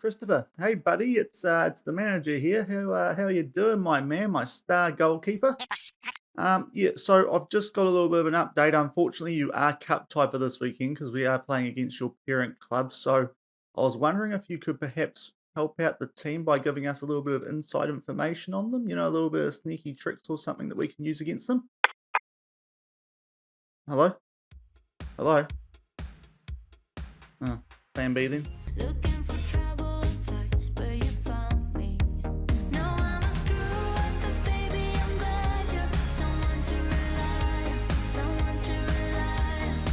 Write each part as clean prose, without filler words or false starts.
Christopher. Hey, buddy, it's the manager here. How you doing, my man, my star goalkeeper? Yeah. So I've just got a little bit of an update. Unfortunately, you are cup tied for this weekend because we are playing against your parent club. So I was wondering if you could perhaps help out the team by giving us a little bit of inside information on them. A little bit of sneaky tricks or something that we can use against them. Hello, hello. Plan B then. Looking for trouble and fights, but you found me. No, I'm a screw up, but baby, I'm glad you're someone to rely on, someone to rely on.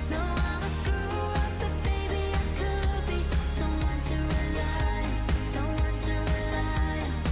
No, I'm a screw up, but baby, I could be someone to rely on, someone to rely on,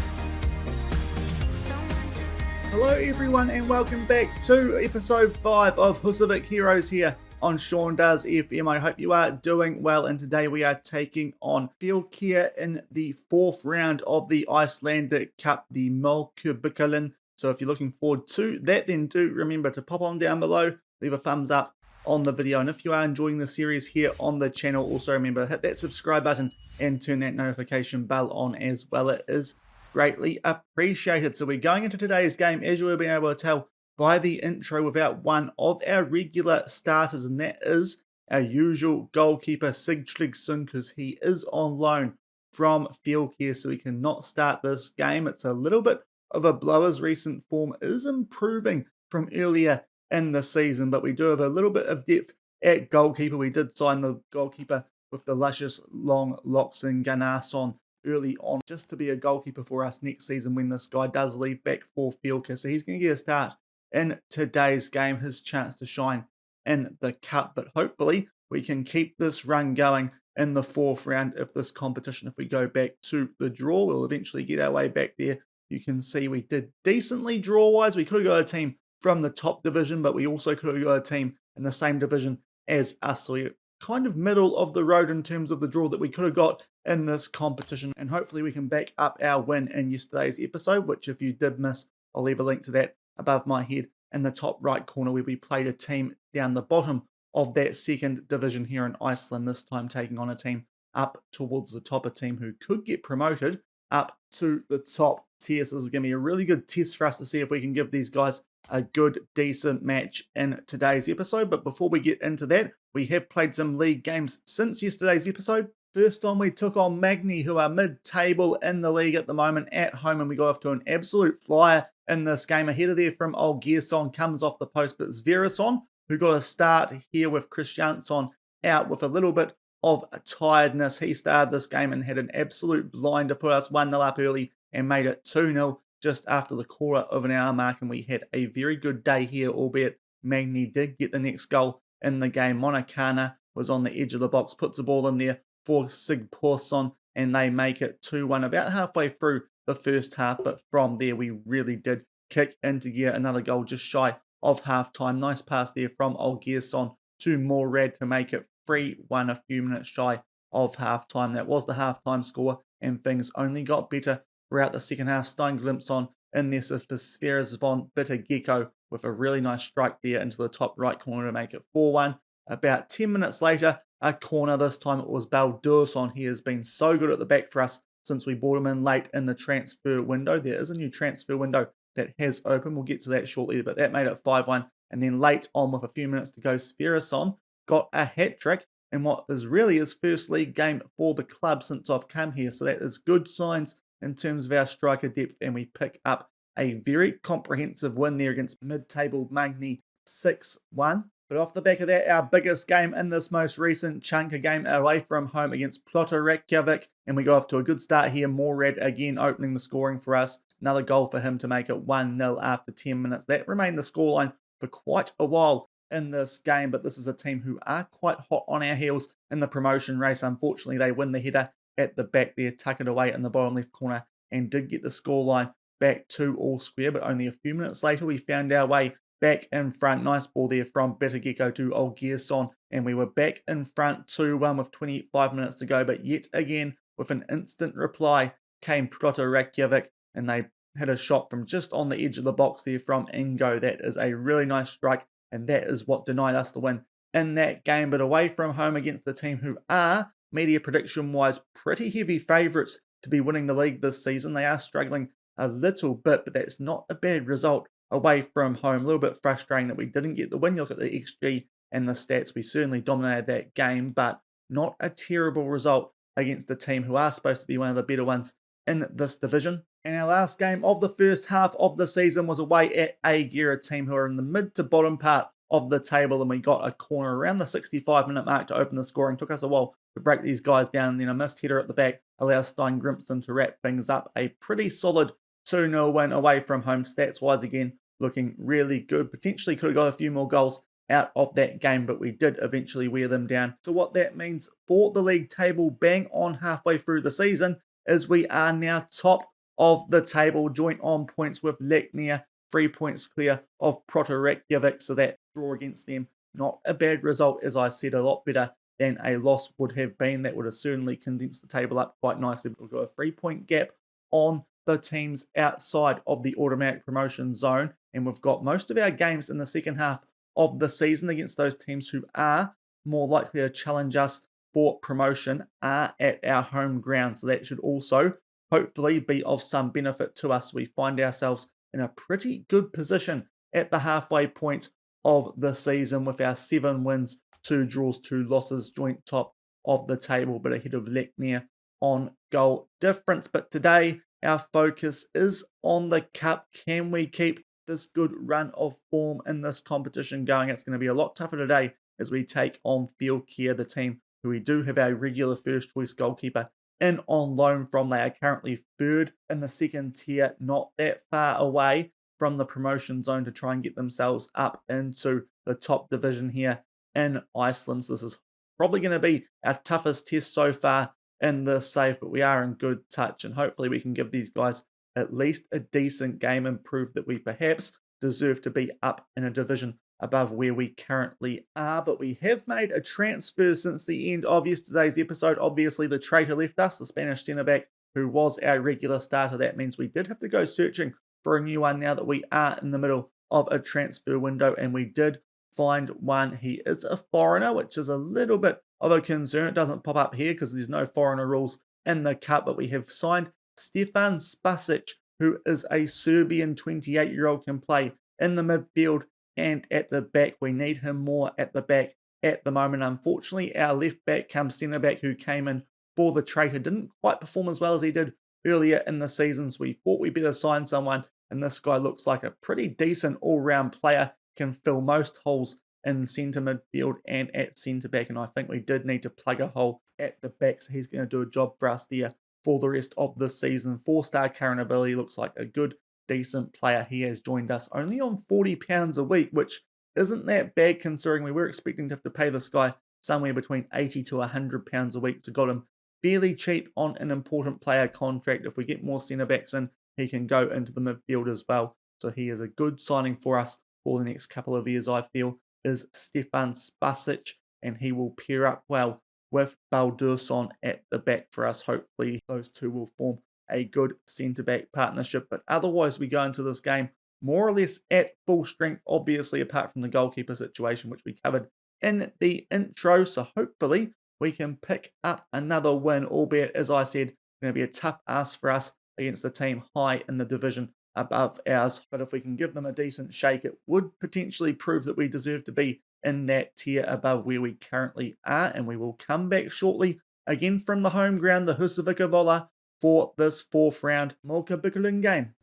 someone to rely on. Hello, everyone, and welcome back to episode 5 of Husavik Heroes here on Shaun Does FM. I hope you are doing well, and today we are taking on Fylkir in the 4th round of the Iceland Cup, the Mjólkurbikarinn. So if you're looking forward to that, then do remember to pop on down below, leave a thumbs up on the video, and if you are enjoying the series here on the channel, also remember to hit that subscribe button and turn that notification bell on as well. It is greatly appreciated. So we're going into today's game, as you will be able to tell by the intro, without one of our regular starters, and that is our usual goalkeeper Sigtryggsson, because he is on loan from Fylkir, so he cannot start this game. It's a little bit of a blow, as recent form is improving from earlier in the season, but we do have a little bit of depth at goalkeeper. We did sign the goalkeeper with the luscious long locks in Gunnarsson early on, just to be a goalkeeper for us next season when this guy does leave back for Fylkir, so he's going to get a start in today's game, his chance to shine in the cup. But hopefully we can keep this run going in the 4th round of this competition. If we go back to the draw, we'll eventually get our way back there. You can see we did decently draw-wise. We could have got a team from the top division, but we also could have got a team in the same division as us. So we're kind of middle of the road in terms of the draw that we could have got in this competition. And hopefully we can back up our win in yesterday's episode, which if you did miss, I'll leave a link to that above my head in the top right corner, where we played a team down the bottom of that 2nd division here in Iceland, this time taking on a team up towards the top, a team who could get promoted up to the top tier. So this is going to be a really good test for us to see if we can give these guys a good, decent match in today's episode. But before we get into that, we have played some league games since yesterday's episode. First on, we took on Magni, who are mid-table in the league at the moment at home, and we got off to an absolute flyer in this game. Ahead of there from Olgeirsson comes off the post, but Sverrisson, who got a start here with Kristjansson out with a little bit of tiredness. He started this game and had an absolute blind to put us 1-0 up early and made it 2-0 just after the quarter of an hour mark, and we had a very good day here, albeit Magni did get the next goal in the game. Monacana was on the edge of the box, puts the ball in there for Sigporsson, and they make it 2-1 about halfway through the first half. But from there, we really did kick into gear. Another goal just shy of half-time. Nice pass there from Olgeirsson to Morad to make it 3-1 a few minutes shy of half-time. That was the half-time score, and things only got better throughout the second half. Stein Glimpson in there for Sverres von Bittergecko with a really nice strike there into the top right corner to make it 4-1. About 10 minutes later, a corner. This time it was Baldursson. He has been so good at the back for us since we bought him in late in the transfer window. There is a new transfer window that has opened. We'll get to that shortly, but that made it 5-1. And then late on, with a few minutes to go, Sverrisson got a hat-trick in what is really his first league game for the club since I've come here. So that is good signs in terms of our striker depth, and we pick up a very comprehensive win there against mid-table Magni 6-1. But off the back of that, our biggest game in this most recent chunk, a game away from home against Reykjavik, and we got off to a good start here. Morad again opening the scoring for us. Another goal for him to make it 1-0 after 10 minutes. That remained the scoreline for quite a while in this game, but this is a team who are quite hot on our heels in the promotion race. Unfortunately, they win the header at the back there, tuck it away in the bottom left corner, and did get the scoreline back to all square. But only a few minutes later, we found our way back in front. Nice ball there from Bittergecko to Olgeirsson, and we were back in front 2-1 with 25 minutes to go. But yet again, with an instant reply, came Reykjavik, and they hit a shot from just on the edge of the box there from Ingo. That is a really nice strike, and that is what denied us the win in that game. But away from home against the team who are media prediction-wise, pretty heavy favourites to be winning the league this season. They are struggling a little bit, but that's not a bad result away from home. A little bit frustrating that we didn't get the win. You look at the XG and the stats, we certainly dominated that game, but not a terrible result against a team who are supposed to be one of the better ones in this division. And our last game of the first half of the season was away at Aegir, a team who are in the mid to bottom part of the table, and we got a corner around the 65-minute mark to open the scoring. Took us a while to break these guys down, and then a missed header at the back allows Stein Grimson to wrap things up. A pretty solid 2-0 win away from home. Stats-wise, again, looking really good. Potentially could have got a few more goals out of that game, but we did eventually wear them down. So what that means for the league table, bang on halfway through the season, is we are now top of the table, joint on points with Lechner, 3 points clear of Proto Reykjavik, so that draw against them, not a bad result, as I said, a lot better than a loss would have been. That would have certainly condensed the table up quite nicely. We've got a 3-point gap on the teams outside of the automatic promotion zone, and we've got most of our games in the second half of the season against those teams who are more likely to challenge us for promotion are at our home ground. So that should also hopefully be of some benefit to us. We find ourselves in a pretty good position at the halfway point of the season with our 7 wins, 2 draws, 2 losses, joint top of the table, but ahead of Lechner on goal difference. But today, our focus is on the Cup. Can we keep this good run of form in this competition going? It's going to be a lot tougher today as we take on Fylkir, the team who we do have our regular first choice goalkeeper in on loan from. They are currently third in the second tier, not that far away from the promotion zone to try and get themselves up into the top division here in Iceland. So this is probably going to be our toughest test so far in the save, but we are in good touch, and hopefully we can give these guys at least a decent game and prove that we perhaps deserve to be up in a division above where we currently are. But we have made a transfer since the end of yesterday's episode. Obviously, the traitor left us, the Spanish centre-back who was our regular starter. That means we did have to go searching for a new one now that we are in the middle of a transfer window, and we did find one. He is a foreigner, which is a little bit of a concern. It doesn't pop up here because there's no foreigner rules in the Cup, but we have signed Stefan Spasic, who is a Serbian 28-year-old, can play in the midfield and at the back. We need him more at the back at the moment. Unfortunately, our left back come centre back who came in for the traitor didn't quite perform as well as he did earlier in the season, so we thought we better sign someone, and this guy looks like a pretty decent all-round player, can fill most holes in centre midfield and at centre back, and I think we did need to plug a hole at the back, so he's going to do a job for us there for the rest of this season. 4-star current ability, looks like a good, decent player. He has joined us only on £40 a week, which isn't that bad considering we were expecting to have to pay this guy somewhere between £80 to £100 a week, so got him fairly cheap on an important player contract. If we get more centre-backs in, he can go into the midfield as well, so he is a good signing for us for the next couple of years, I feel, is Stefan Spasic, and he will pair up well with Baldursson at the back for us. Hopefully those two will form a good centre-back partnership, but otherwise we go into this game more or less at full strength, obviously apart from the goalkeeper situation, which we covered in the intro, so hopefully we can pick up another win, albeit, as I said, going to be a tough ask for us against a team high in the division above ours, but if we can give them a decent shake, it would potentially prove that we deserve to be in that tier above where we currently are, and we will come back shortly again from the home ground, the Husavik Heroes, for this 4th round Mjólkurbikarinn game.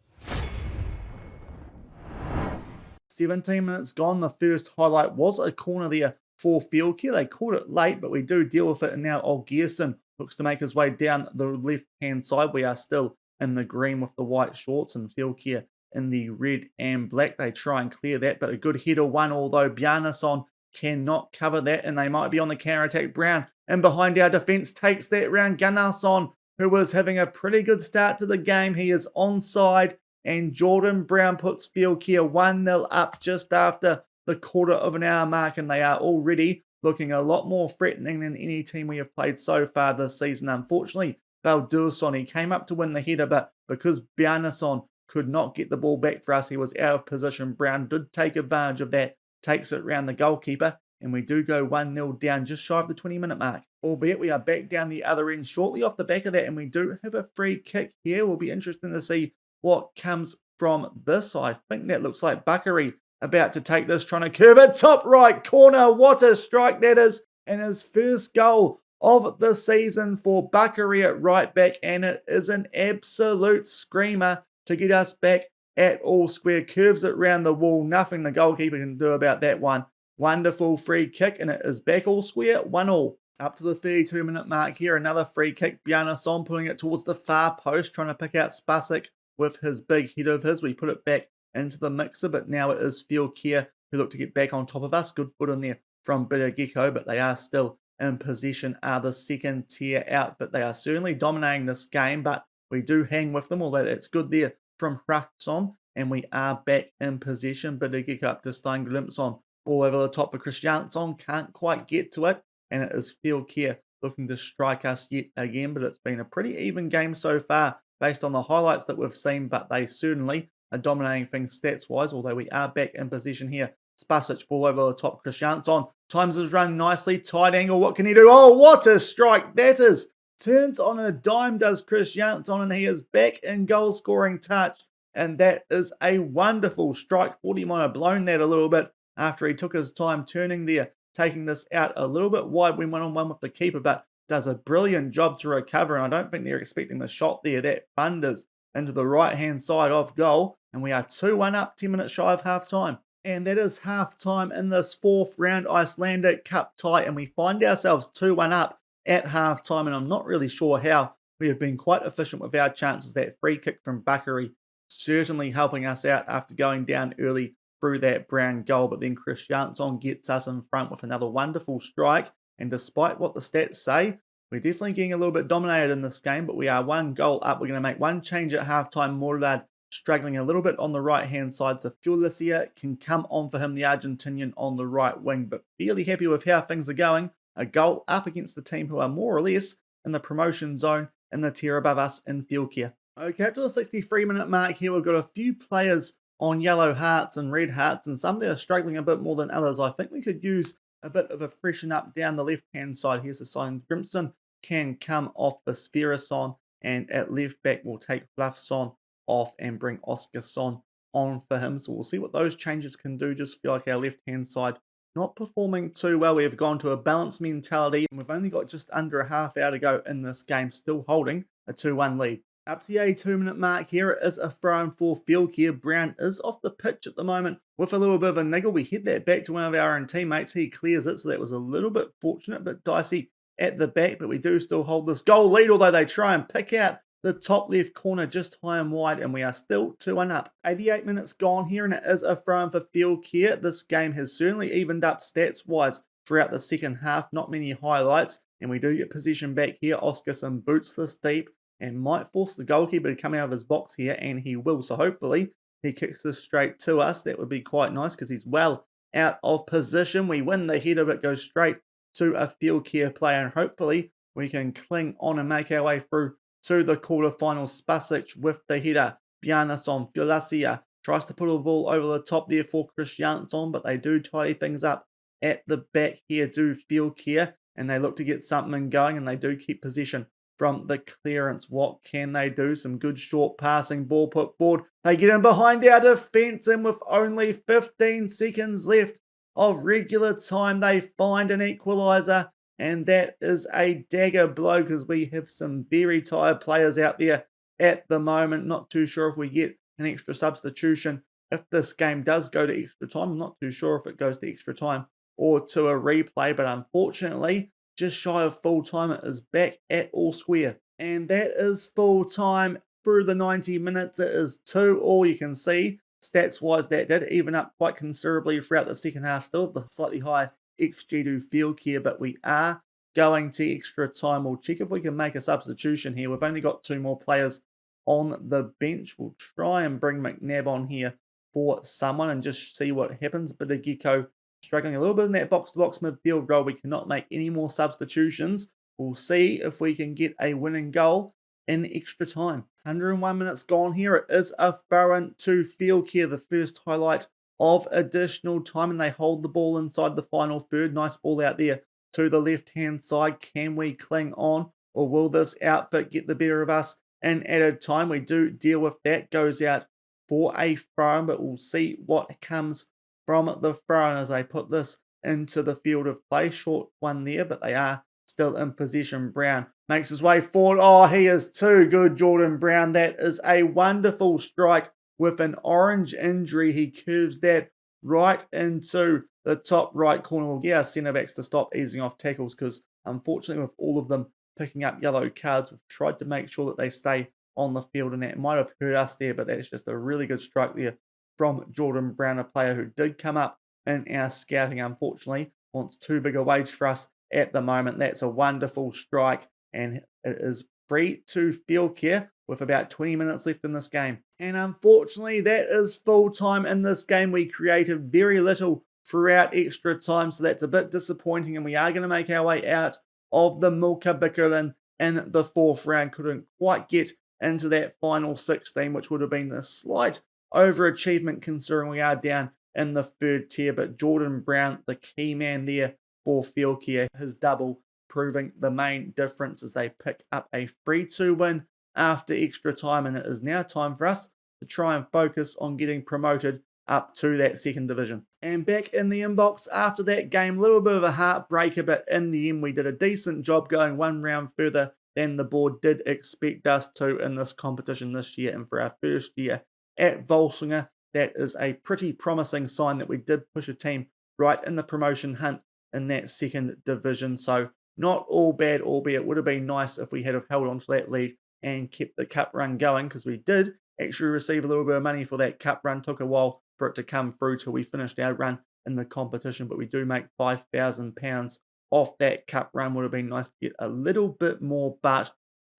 17 minutes gone. The first highlight was a corner there for Fylkir. They caught it late, but we do deal with it, and now Olgerson looks to make his way down the left-hand side. We are still in the green with the white shorts, and Fylkir in the red and black. They try and clear that, but a good header won, although Bjarnason cannot cover that, and they might be on the counter-attack. Brown and behind our defence takes that round. Gunnarsson, who was having a pretty good start to the game, he is onside, and Jordan Brown puts Fylkir 1-0 up just after the quarter of an hour mark, and they are already looking a lot more threatening than any team we have played so far this season. Unfortunately, Baldursson, he came up to win the header, but because Bjarnason could not get the ball back for us, he was out of position. Brown did take advantage of that, takes it round the goalkeeper, and we do go 1-0 down just shy of the 20-minute mark. Albeit we are back down the other end shortly off the back of that, and we do have a free kick here. Will be interesting to see what comes from this. I think that looks like Buckery about to take this, trying to curve it top right corner. What a strike that is, and his first goal of the season for Buckery at right back, and it is an absolute screamer to get us back at all square. Curves it round the wall, nothing the goalkeeper can do about that one. Wonderful free kick, and it is back all square, 1-1. Up to the 32-minute mark here, another free kick. Bjarnason putting it towards the far post, trying to pick out Spasic with his big head of his. We put it back into the mixer, but now it is Fylkir who look to get back on top of us. Good foot in there from Gecko, but they are still in possession, are the second tier outfit. They are certainly dominating this game, but we do hang with them, although it's good there from Hraftsson, and we are back in possession. Gecko up to Steingrimsson, all over the top for Christiansson, can't quite get to it, and it is Fylkir looking to strike us yet again, but it's been a pretty even game so far based on the highlights that we've seen, but they certainly are dominating things stats-wise, although we are back in position here. Spasic, ball over the top, Christiansson times his run nicely, tight angle, what can he do? Oh, what a strike that is! Turns on a dime, does Christiansson, and he is back in goal-scoring touch, and that is a wonderful strike. Thought he might have blown that a little bit after he took his time turning there, taking this out a little bit wide when one-on-one with the keeper, but does a brilliant job to recover, and I don't think they're expecting the shot there. That thunders into the right-hand side of goal, and we are 2-1 up, 10 minutes shy of half-time. And that is half-time in this fourth round Iceland Cup tie, and we find ourselves 2-1 up at half-time, and I'm not really sure how. We have been quite efficient with our chances. That free kick from Buckery certainly helping us out after going down early through that Brown goal, but then Christiansson gets us in front with another wonderful strike, and despite what the stats say, we're definitely getting a little bit dominated in this game, but we are 1 goal up. We're going to make one change at halftime. Morlad struggling a little bit on the right-hand side, so Fylkir can come on for him, the Argentinian on the right wing, but fairly happy with how things are going. A goal up against the team who are more or less in the promotion zone in the tier above us in Fylkir. Okay, up to the 63-minute mark here, we've got a few players on yellow hearts and red hearts, and some that are struggling a bit more than others. I think we could use a bit of a freshen up down the left-hand side. Here's a sign. Grimson can come off for Sverrisson, and at left back we'll take Hraftsson off and bring Oskarsson on for him. So we'll see what those changes can do. Just feel like our left-hand side not performing too well. We've gone to a balanced mentality, and we've only got just under a half hour to go in this game, still holding a 2-1 lead. Up to the 82-minute mark here, it is a throw-in for Fylkir. Brown is off the pitch at the moment with a little bit of a niggle. We head that back to one of our own teammates. He clears it, so that was a little bit fortunate, but dicey at the back, but we do still hold this goal lead, although they try and pick out the top left corner just high and wide, and we are still 2-1 up. 88 minutes gone here, and it is a throw-in for Fylkir. This game has certainly evened up stats-wise throughout the second half. Not many highlights, and we do get possession back here. Oskarsson boots this deep and might force the goalkeeper to come out of his box here, and he will. So hopefully he kicks this straight to us. That would be quite nice because he's well out of position. We win the header, but goes straight to a Fylkir player, and hopefully we can cling on and make our way through to the quarterfinals. Spasic with the header. Bjarnason, Fylkir tries to put a ball over the top there for Christiansson, but they do tidy things up at the back here, do Fylkir, and they look to get something going, and they do keep possession from the clearance. What can they do? Some good short passing, ball put forward. They get in behind our defence, and with only 15 seconds left of regular time, they find an equaliser, and that is a dagger blow because we have some very tired players out there at the moment. Not too sure if we get an extra substitution if this game does go to extra time. I'm not too sure if it goes to extra time or to a replay, but unfortunately, just shy of full time, it is back at all square. And that is full time through the 90 minutes. It is 2-2. You can see stats-wise that did even up quite considerably throughout the second half. Still the slightly higher XG to Fylkir, but we are going to extra time. We'll check if we can make a substitution here. We've only got 2 more players on the bench. We'll try and bring McNabb on here for someone and just see what happens. But Gecko struggling a little bit in that box-to-box midfield role. We cannot make any more substitutions. We'll see if we can get a winning goal in extra time. 101 minutes gone here. It is a throw-in to Fylkir. The first highlight of additional time, and they hold the ball inside the final third. Nice ball out there to the left-hand side. Can we cling on, or will this outfit get the better of us in added time? We do deal with that. Goes out for a throw, but we'll see what comes from the throw as they put this into the field of play. Short one there, but they are still in possession. Brown makes his way forward. Oh, he is too good, Jordan Brown. That is a wonderful strike with an orange injury. He curves that right into the top right corner. We'll get our centre backs to stop easing off tackles because unfortunately with all of them picking up yellow cards, we've tried to make sure that they stay on the field, and that might have hurt us there, but that's just a really good strike there from Jordan Brown, a player who did come up in our scouting. Unfortunately, wants too big a wage for us at the moment. That's a wonderful strike, and it is free to Fylkir with about 20 minutes left in this game. And unfortunately, that is full time in this game. We created very little throughout extra time, so that's a bit disappointing, and we are going to make our way out of the Mjólkurbikarinn in the fourth round. Couldn't quite get into that final 16, which would have been a slight overachievement considering we are down in the third tier. But Jordan Brown, the key man there for Fylkir, his double proving the main difference as they pick up a 3-2 win after extra time, and it is now time for us to try and focus on getting promoted up to that second division. And back in the inbox after that game, a little bit of a heartbreaker, but in the end we did a decent job going one round further than the board did expect us to in this competition this year. And for our first year at Volsungur, that is a pretty promising sign that we did push a team right in the promotion hunt in that second division. So not all bad, albeit it would have been nice if we had have held on to that lead and kept the cup run going, because we did actually receive a little bit of money for that cup run. Took a while for it to come through till we finished our run in the competition, but we do make £5,000 off that cup run. Would have been nice to get a little bit more, but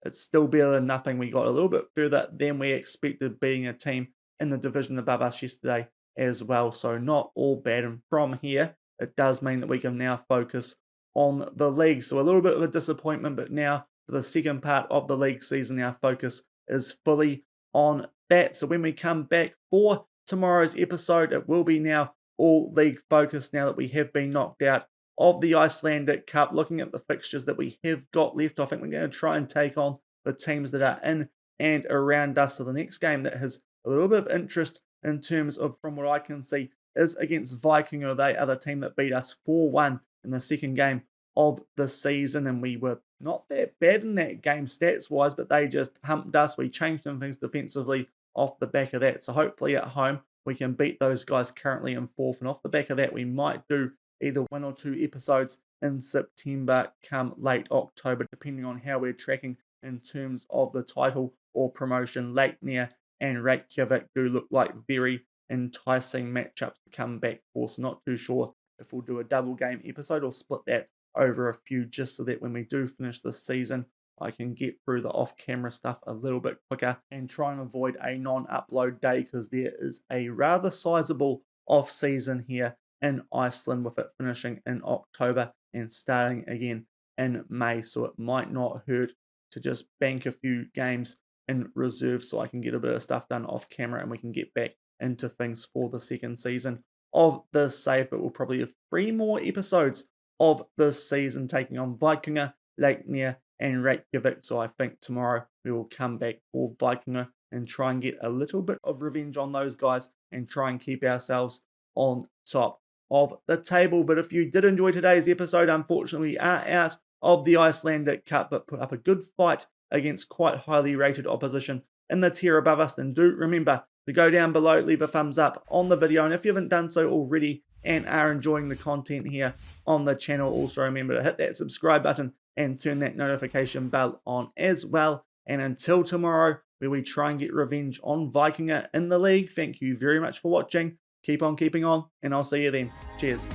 it's still better than nothing. We got a little bit further than we expected, being a team in the division above us yesterday as well. So not all bad. And from here, it does mean that we can now focus on the league. So a little bit of a disappointment, but now for the second part of the league season, our focus is fully on that. So when we come back for tomorrow's episode, it will be now all league focused now that we have been knocked out of the Iceland Cup. Looking at the fixtures that we have got left, I think we're going to try and take on the teams that are in and around us. So the next game that has a little bit of interest in terms of, from what I can see, is against Vikingur. They are the team that beat us 4-1 in the second game of the season, and we were not that bad in that game stats-wise, but they just humped us. We changed some things defensively off the back of that. So hopefully at home we can beat those guys currently in fourth, and off the back of that we might do either 1 or 2 episodes in September come late October, depending on how we're tracking in terms of the title or promotion. Leiknir and Reykjavik do look like very enticing matchups to come back for, so not too sure if we'll do a double game episode or split that over a few, just so that when we do finish this season I can get through the off-camera stuff a little bit quicker and try and avoid a non-upload day, because there is a rather sizable off-season here in Iceland, with it finishing in October and starting again in May. So it might not hurt to just bank a few games in reserve so I can get a bit of stuff done off camera and we can get back into things for the second season of this save. But we'll probably have 3 more episodes of this season, taking on Vikingur, Leiknir and Reykjavik. So I think tomorrow we will come back for Vikingur and try and get a little bit of revenge on those guys and try and keep ourselves on top of the table. But if you did enjoy today's episode, unfortunately we are out of the Iceland Cup, but put up a good fight against quite highly rated opposition in the tier above us. Then do remember to go down below, leave a thumbs up on the video, and if you haven't done so already and are enjoying the content here on the channel, also remember to hit that subscribe button and turn that notification bell on as well. And until tomorrow, where we try and get revenge on Vikingur in the league, thank you very much for watching. Keep on keeping on, and I'll see you then. Cheers.